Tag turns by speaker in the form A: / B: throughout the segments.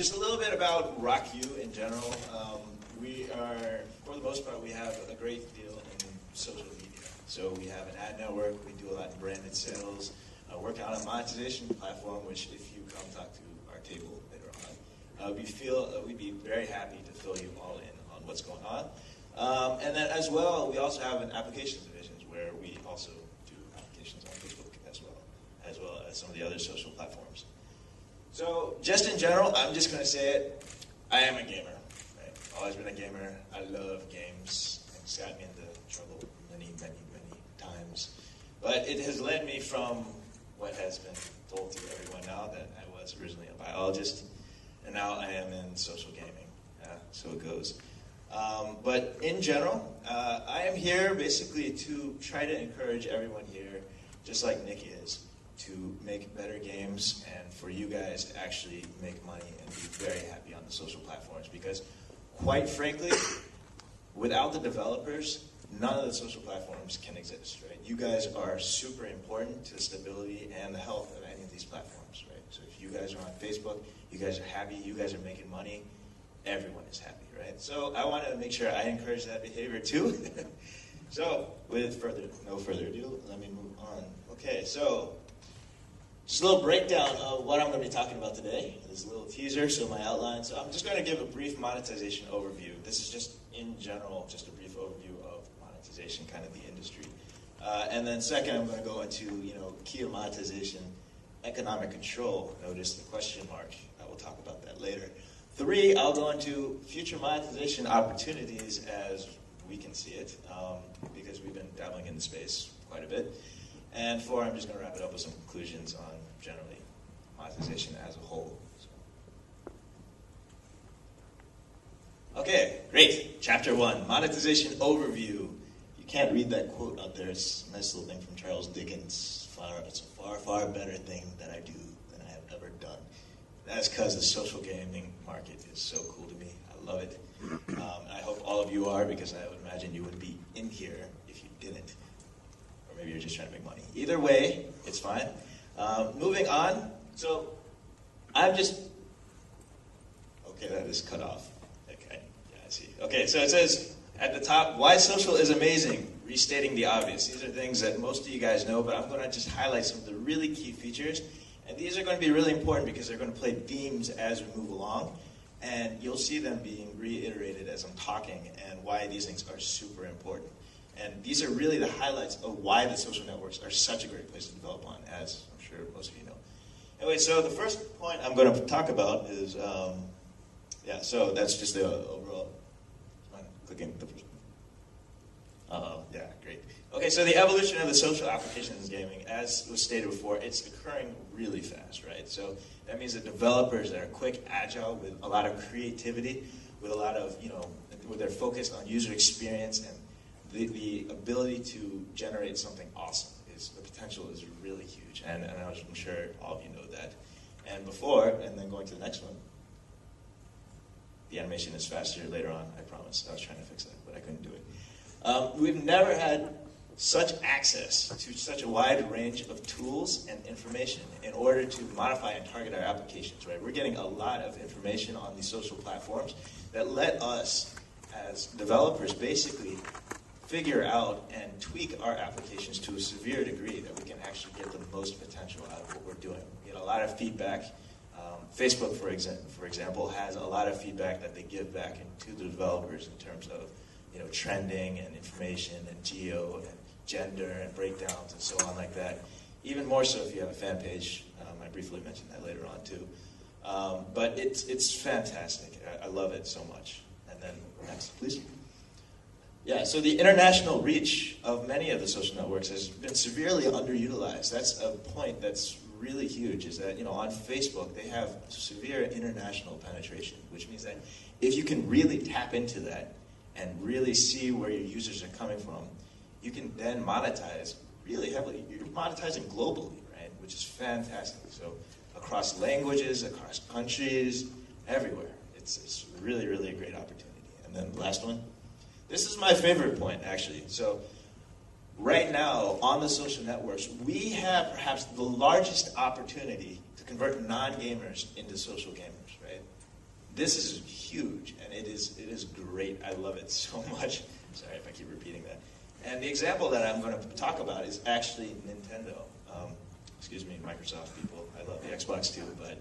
A: Just a little bit about RockU in general. We are, for the most part, we have a great deal in social media. So we have an ad network, we do a lot of branded sales, working on a monetization platform, which if you come talk to our table later on, we'd be very happy to fill you all in on what's going on. And then as well, we also have an applications division where we also do applications on Facebook as well as some of the other social platforms. So just in general, I'm just going to say it, I am a gamer. Right? Always been a gamer. I love games. It's got me into trouble many times. But it has led me from what has been told to everyone now that I was originally a biologist, and now I am in social gaming. So it goes. But in general, I am here basically to try to encourage everyone here, just like Nick is, to make better games and for you guys to actually make money and be very happy on the social platforms. Because quite frankly, without the developers, none of the social platforms can exist, right? You guys are super important to the stability and the health of any of these platforms, right? So if you guys are on Facebook, you guys are happy, you guys are making money, everyone is happy, right? So I want to make sure I encourage that behavior too. So with no further ado, let me move on. Okay, so just a little breakdown of what I'm going to be talking about today. This is a little teaser, so my outline. So I'm just going to give a brief monetization overview. This is just in general, just a brief overview of monetization, kind of the industry. And then second, I'm going to go into key to monetization, economic control. Notice the question mark. I will talk about that later. 3, I'll go into future monetization opportunities as we can see it, because we've been dabbling in the space quite a bit. And 4, I'm just going to wrap it up with some conclusions on generally monetization as a whole. Okay, great. Chapter 1, monetization overview. You can't read that quote out there. It's a nice little thing from Charles Dickens. It's a far better thing that I do than I have ever done. That's because the social gaming market is so cool to me. I love it. And I hope all of you are, because I would imagine you wouldn't be in here if you didn't. Or maybe you're just trying to make money. Either way, it's fine. Moving on. So I'm just... Okay, that is cut off. Okay, yeah, I see. Okay, so it says at the top, why social is amazing. Restating the obvious. These are things that most of you guys know, but I'm going to just highlight some of the really key features. And these are going to be really important because they're going to play themes as we move along. And you'll see them being reiterated as I'm talking and why these things are super important. And these are really the highlights of why the social networks are such a great place to develop on, as I'm sure most of you know. Anyway, so the first point I'm going to talk about is, so that's just the overall, clicking the first one. Yeah, great. Okay, so the evolution of the social applications in gaming, as was stated before, it's occurring really fast, right? So that means that developers that are quick, agile, with a lot of creativity, with a lot of, with their focus on user experience and the ability to generate something awesome, the potential is really huge. And I'm sure all of you know that. And then going to the next one, the animation is faster later on, I promise. I was trying to fix that, but I couldn't do it. We've never had such access to such a wide range of tools and information in order to modify and target our applications, right? We're getting a lot of information on these social platforms that let us, as developers, basically figure out and tweak our applications to a severe degree that we can actually get the most potential out of what we're doing. We get a lot of feedback. Facebook, for example, has a lot of feedback that they give back into the developers in terms of trending and information and geo and gender and breakdowns and so on like that. Even more so if you have a fan page. I briefly mentioned that later on too. But it's fantastic. I love it so much. And then next, please. Yeah, so the international reach of many of the social networks has been severely underutilized. That's a point that's really huge, is that on Facebook they have severe international penetration, which means that if you can really tap into that and really see where your users are coming from, you can then monetize really heavily. You're monetizing globally, right? Which is fantastic. So across languages, across countries, everywhere. It's really, really a great opportunity. And then the last one. This is my favorite point, actually. So right now, on the social networks, we have perhaps the largest opportunity to convert non-gamers into social gamers, right? This is huge, and it is great. I love it so much. Sorry if I keep repeating that. And the example that I'm going to talk about is actually Nintendo. Excuse me, Microsoft people. I love the Xbox too, but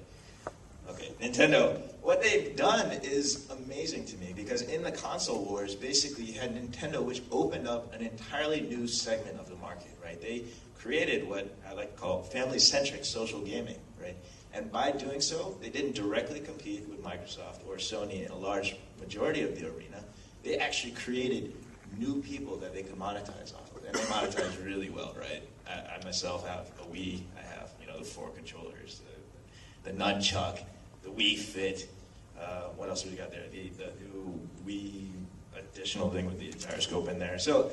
A: okay, Nintendo. What they've done is amazing to me because in the console wars, basically you had Nintendo, which opened up an entirely new segment of the market, right? They created what I like to call family-centric social gaming, right? And by doing so, they didn't directly compete with Microsoft or Sony in a large majority of the arena. They actually created new people that they could monetize off of, and they monetize really well, right? I myself have a Wii. I have, the 4 controllers, the nunchuck, the Wii Fit. What else have we got there? The new Wii additional thing with the gyroscope in there. So,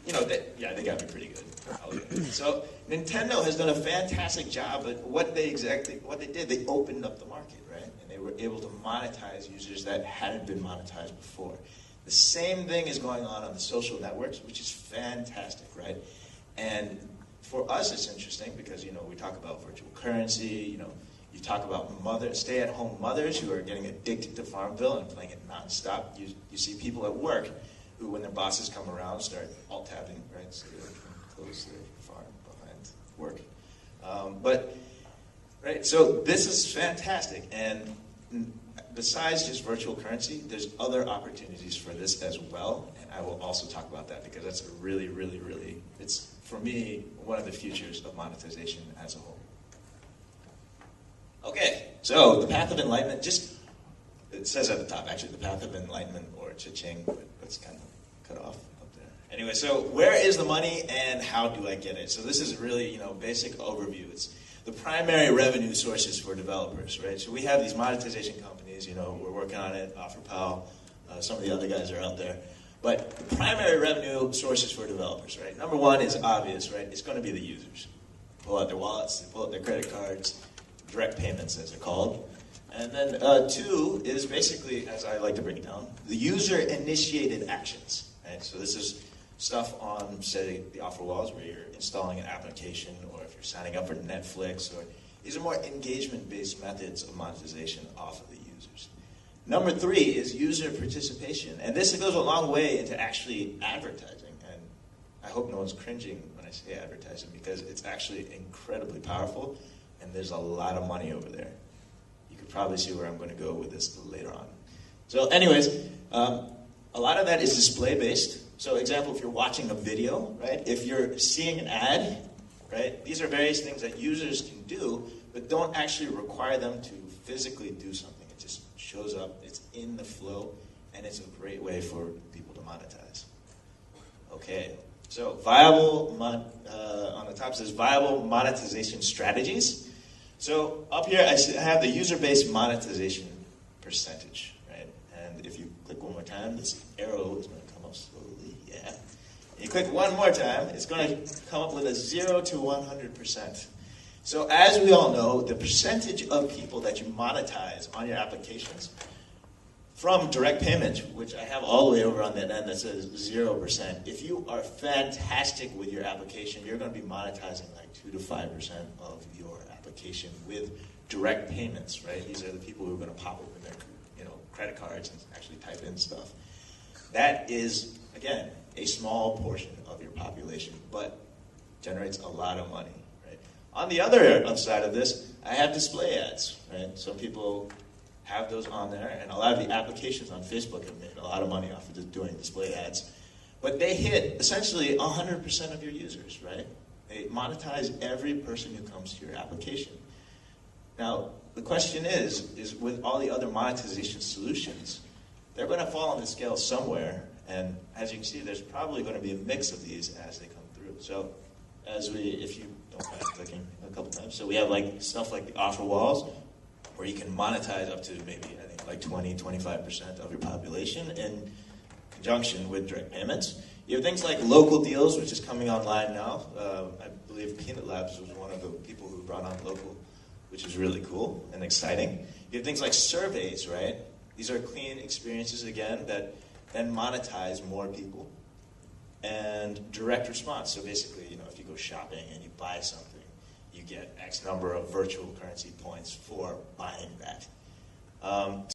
A: they got me pretty good. So Nintendo has done a fantastic job at what they did. They opened up the market, right? And they were able to monetize users that hadn't been monetized before. The same thing is going on the social networks, which is fantastic, right? And for us, it's interesting because, we talk about virtual currency, you talk about stay-at-home mothers who are getting addicted to Farmville and playing it nonstop. You see people at work who, when their bosses come around, start alt-tabbing, right? So they can close their farm behind work. So this is fantastic. And besides just virtual currency, there's other opportunities for this as well. And I will also talk about that because that's a really, really, really, it's, for me, one of the futures of monetization as a whole. Okay, so the path of enlightenment, it says at the top, actually, the path of enlightenment or cha-ching, but that's kind of cut off up there. Anyway, so where is the money and how do I get it? So this is really, basic overview. It's the primary revenue sources for developers, right? So we have these monetization companies, we're working on it, OfferPal, some of the other guys are out there. But the primary revenue sources for developers, right? Number one is obvious, right? It's going to be the users. Pull out their wallets, they pull out their credit cards, direct payments, as they're called. And then 2 is basically, as I like to break it down, the user-initiated actions. Right? So this is stuff on, say, the offer walls where you're installing an application or if you're signing up for Netflix. Or these are more engagement-based methods of monetization off of the users. Number 3 is user participation. And this goes a long way into actually advertising. And I hope no one's cringing when I say advertising because it's actually incredibly powerful. And there's a lot of money over there. You could probably see where I'm going to go with this later on. So anyways, a lot of that is display-based. So example, if you're watching a video, right? If you're seeing an ad, right? These are various things that users can do, but don't actually require them to physically do something. It just shows up, it's in the flow, and it's a great way for people to monetize. Okay. So on the top says viable monetization strategies. So up here I have the user-based monetization percentage, right? And if you click one more time, this arrow is going to come up slowly. Yeah. You click one more time, it's going to come up with a 0 to 100%. So as we all know, the percentage of people that you monetize on your applications from direct payment, which I have all the way over on that end that says 0%. If you are fantastic with your application, you're going to be monetizing like 2 to 5% of your application with direct payments, right? These are the people who are going to pop open their credit cards and actually type in stuff. That is, again, a small portion of your population, but generates a lot of money, right? On the other side of this, I have display ads, right? Some people have those on there, and a lot of the applications on Facebook have made a lot of money off of just doing display ads. But they hit essentially 100% of your users, right? They monetize every person who comes to your application. Now, the question is with all the other monetization solutions, they're going to fall on the scale somewhere, and as you can see, there's probably going to be a mix of these as they come through. So, if you don't mind clicking a couple times, so we have stuff like the offer walls, where you can monetize up to maybe, I think, like 20, 25% of your population in conjunction with direct payments. You have things like local deals, which is coming online now. I believe Peanut Labs was one of the people who brought on local, which is really cool and exciting. You have things like surveys, right? These are clean experiences, again, that then monetize more people. And direct response. So basically, if you go shopping and you buy something, you get X number of virtual currency points for buying that.